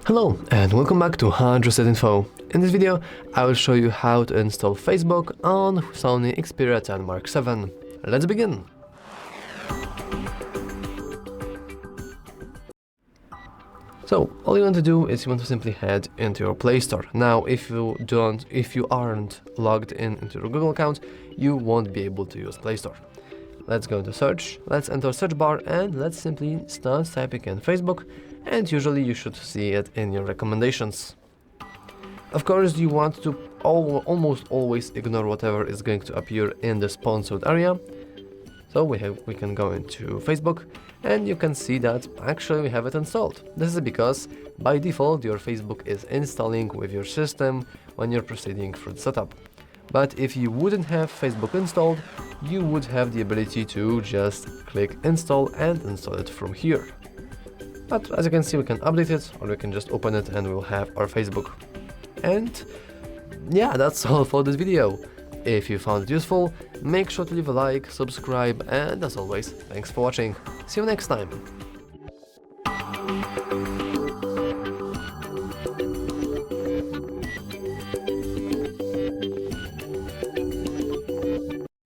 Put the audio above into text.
Hello and welcome back to HardReset.Info. In this video, I will show you how to install Facebook on SONY Xperia 10 Mark VII. Let's begin! So, all you want to do is you want to simply head into your Play Store. Now, if you aren't logged into your Google account, you won't be able to use Play Store. Let's go to search, let's enter search bar and let's simply start typing in Facebook, and usually you should see it in your recommendations. Of course, you want to almost always ignore whatever is going to appear in the sponsored area. So we can go into Facebook and you can see that actually we have it installed. This is because by default your Facebook is installing with your system when you're proceeding through the setup. But if you wouldn't have Facebook installed, you would have the ability to just click install and install it from here. But as you can see, we can update it or we can just open it and we'll have our Facebook. And yeah, that's all for this video. If you found it useful, make sure to leave a like, subscribe, and as always, thanks for watching. See you next time.